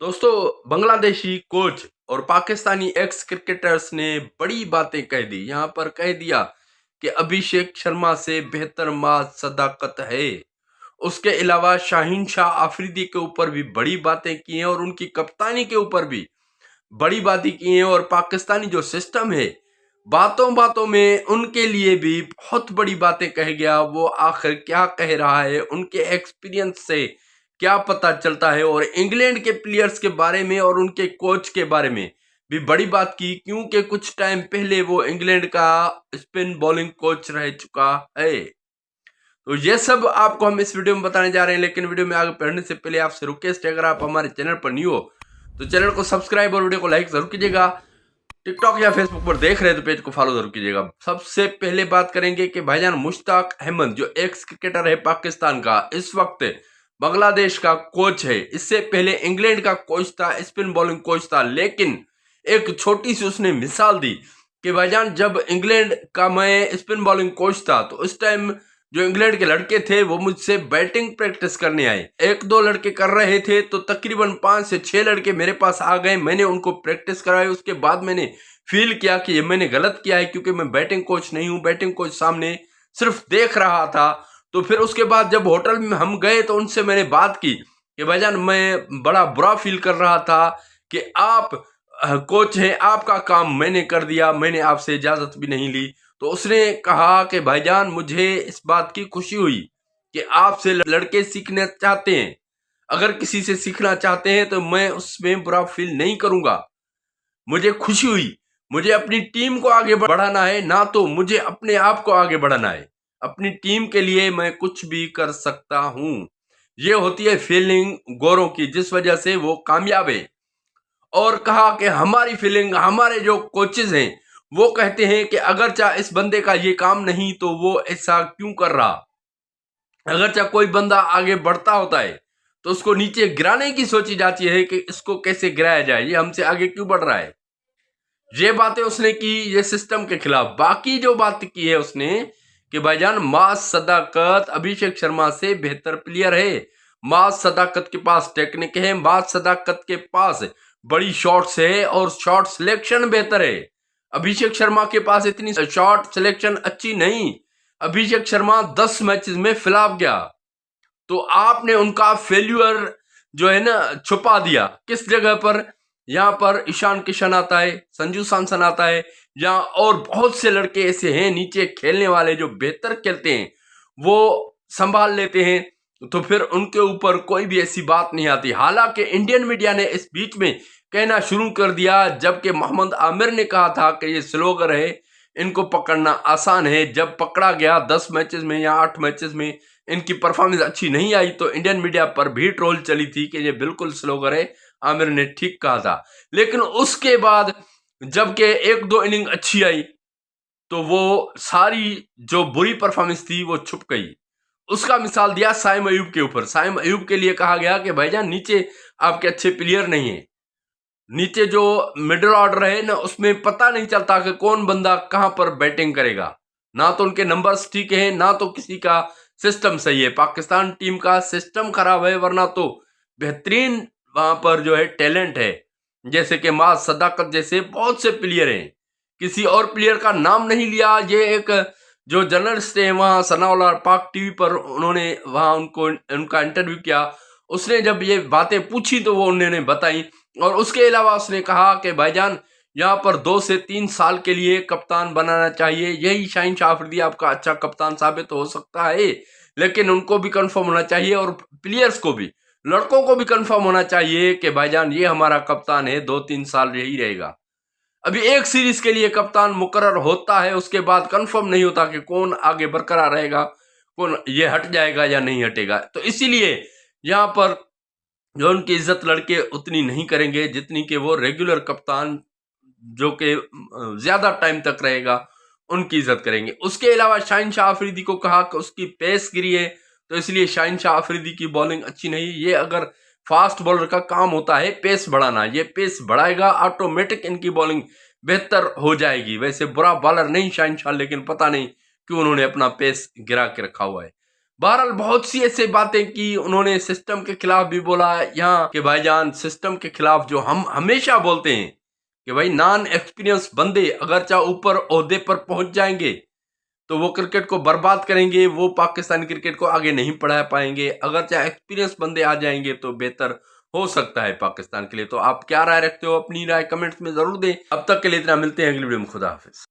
दोस्तों, बांग्लादेशी कोच और Pakistani x cricketers ने बड़ी बातें कह दी। यहां पर कह दिया कि अभिषेक शर्मा से बेहतर मां सदाकत है। उसके अलावा शाहीन शाह आफरीदी के ऊपर भी बड़ी बातें की हैं और उनकी कप्तानी के ऊपर भी बड़ी बातें की हैं। और पाकिस्तानी जो सिस्टम है, बातों बातों में उनके लिए भी बहुत बड़ी बातें कह गया। वो आखिर क्या कह रहा है, उनके एक्सपीरियंस से क्या पता चलता है। और इंग्लैंड के प्लेयर्स के बारे में और उनके कोच के बारे में भी बड़ी बात की, क्योंकि कुछ टाइम पहले वो इंग्लैंड का स्पिन बॉलिंग कोच रह चुका है। तो ये सब आपको हम इस वीडियो में बताने जा रहे हैं। लेकिन वीडियो में आगे बढ़ने से पहले आपसे रिक्वेस्ट है, अगर आप हमारे चैनल पर न्यू हो तो चैनल को सब्सक्राइब और वीडियो को लाइक जरूर कीजिएगा। टिकटॉक या फेसबुक पर देख रहे हैं तो पेज को फॉलो जरूर कीजिएगा। सबसे पहले बात करेंगे कि भाईजान मुश्ताक अहमद जो एक्स क्रिकेटर है पाकिस्तान का, इस वक्त बांग्लादेश का कोच है। इससे पहले इंग्लैंड का कोच था, स्पिन बॉलिंग कोच था। लेकिन एक छोटी सी उसने मिसाल दी कि भाईजान जब इंग्लैंड का मैं स्पिन बॉलिंग कोच था तो उस टाइम जो इंग्लैंड के लड़के थे वो मुझसे बैटिंग प्रैक्टिस करने आए। एक दो लड़के कर रहे थे तो तकरीबन 5 से 6 लड़के मेरे पास आ गए। मैंने उनको प्रैक्टिस कराई। उसके बाद मैंने फील किया कि ये मैंने गलत किया है, क्योंकि मैं बैटिंग कोच नहीं हूं। बैटिंग कोच सामने सिर्फ देख रहा था। तो फिर उसके बाद जब होटल में हम गए तो उनसे मैंने बात की कि भाईजान मैं बड़ा बुरा फील कर रहा था कि आप कोच हैं, आपका काम मैंने कर दिया, मैंने आपसे इजाजत भी नहीं ली। तो उसने कहा कि भाईजान मुझे इस बात की खुशी हुई कि आपसे लड़के सीखना चाहते हैं। अगर किसी से सीखना चाहते हैं तो मैं उसमें बुरा फील नहीं करूंगा। मुझे खुशी हुई। मुझे अपनी टीम को आगे बढ़ाना है, ना तो मुझे अपने आप को आगे बढ़ाना है। अपनी टीम के लिए मैं कुछ भी कर सकता हूं। ये होती है फीलिंग गोरों की, जिस वजह से वो कामयाब है। और कहा कि हमारी फीलिंग, हमारे जो कोचेज हैं वो कहते हैं कि अगर चाहे इस बंदे का ये काम नहीं तो वो ऐसा क्यों कर रहा। अगर चाहे कोई बंदा आगे बढ़ता होता है तो उसको नीचे गिराने की सोची जाती है कि इसको कैसे गिराया जाए, ये हमसे आगे क्यों बढ़ रहा है। ये बातें उसने की ये सिस्टम के खिलाफ। बाकी जो बात की है उसने कि भाईजान मास सदाकत अभिषेक शर्मा से बेहतर प्लेयर है। मास सदाकत के पास टेक्निक है, मास सदाकत के पास बड़ी शॉट्स है और शॉट सिलेक्शन बेहतर है। अभिषेक शर्मा के पास इतनी शॉट सिलेक्शन अच्छी नहीं। अभिषेक शर्मा 10 मैचेस में फ्लॉप गया। तो आपने उनका फेल्यूर जो है ना छुपा दिया। किस जगह पर? यहाँ पर ईशान किशन आता है, संजू सैमसन आता है, या और बहुत से लड़के ऐसे हैं नीचे खेलने वाले जो बेहतर खेलते हैं, वो संभाल लेते हैं। तो फिर उनके ऊपर कोई भी ऐसी बात नहीं आती। हालांकि इंडियन मीडिया ने इस बीच में कहना शुरू कर दिया, जबकि मोहम्मद आमिर ने कहा था कि ये स्लोगर है, इनको पकड़ना आसान है। जब पकड़ा गया 10 मैचेस में या 8 मैचेस में इनकी परफॉर्मेंस अच्छी नहीं आई तो इंडियन मीडिया पर भी ट्रोल चली थी कि ये बिल्कुल स्लोगर है, आमिर ने ठीक कहा था। लेकिन उसके बाद जबकि एक दो इनिंग अच्छी आई तो वो सारी जो बुरी परफॉर्मेंस थी वो छुप गई। उसका मिसाल दिया साइम अयूब के ऊपर। साइम अयूब के लिए कहा गया कि भाईजान नीचे आपके अच्छे प्लेयर नहीं है। नीचे जो मिडिल ऑर्डर है ना, उसमें पता नहीं चलता कि कौन बंदा कहां पर बैटिंग करेगा। ना तो उनके नंबर्स ठीक है, ना तो किसी का सिस्टम सही है। पाकिस्तान टीम का सिस्टम खराब है, वरना तो बेहतरीन वहां पर जो है टैलेंट है। जैसे कि माज सदाकत जैसे बहुत से प्लेयर हैं। किसी और प्लेयर का नाम नहीं लिया। ये एक जो जर्नलिस्ट है वहां सनाउल्लाह पाक टीवी पर, उन्होंने वहां उनका इंटरव्यू किया। उसने जब ये बातें पूछी तो वो उन्होंने बताई। और उसके अलावा उसने कहा कि भाईजान यहाँ पर 2 से 3 साल के लिए कप्तान बनाना चाहिए। यही शाहीन शाह अफरीदी आपका अच्छा कप्तान साबित हो सकता है। लेकिन उनको भी कंफर्म होना चाहिए और प्लेयर्स को भी, लड़कों को भी कंफर्म होना चाहिए कि भाईजान ये हमारा कप्तान है, 2-3 साल यही रहेगा। अभी एक सीरीज के लिए कप्तान मुकर्रर होता है, उसके बाद कंफर्म नहीं होता कि कौन आगे बरकरार रहेगा, कौन ये हट जाएगा या नहीं हटेगा। तो इसीलिए यहाँ पर जो उनकी इज्जत लड़के उतनी नहीं करेंगे जितनी कि वो रेगुलर कप्तान जो कि ज्यादा टाइम तक रहेगा उनकी इज्जत करेंगे। उसके अलावा शाहीन शाह अफरीदी को कहा कि उसकी पेस गिरी है, तो इसलिए शाहीन शाह अफरीदी की बॉलिंग अच्छी नहीं। ये अगर फास्ट बॉलर का काम होता है पेस बढ़ाना, ये पेस बढ़ाएगा ऑटोमेटिक इनकी बॉलिंग बेहतर हो जाएगी। वैसे बुरा बॉलर नहीं शाहीन शाह, लेकिन पता नहीं क्यों उन्होंने अपना पेस गिरा के रखा हुआ है। बहरहाल बहुत सी ऐसी बातें की उन्होंने, सिस्टम के खिलाफ भी बोला यहाँ कि भाईजान सिस्टम के खिलाफ जो हम हमेशा बोलते हैं कि भाई नॉन एक्सपीरियंस बंदे अगर चाहे ऊपर ओहदे पर पहुंच जाएंगे तो वो क्रिकेट को बर्बाद करेंगे, वो पाकिस्तानी क्रिकेट को आगे नहीं बढ़ा पाएंगे। अगर चाहे एक्सपीरियंस बंदे आ जाएंगे तो बेहतर हो सकता है पाकिस्तान के लिए। तो आप क्या राय रखते हो? अपनी राय कमेंट्स में जरूर दें। अब तक के लिए इतना, मिलते हैं अगली वीडियो में। खुदा हाफिज।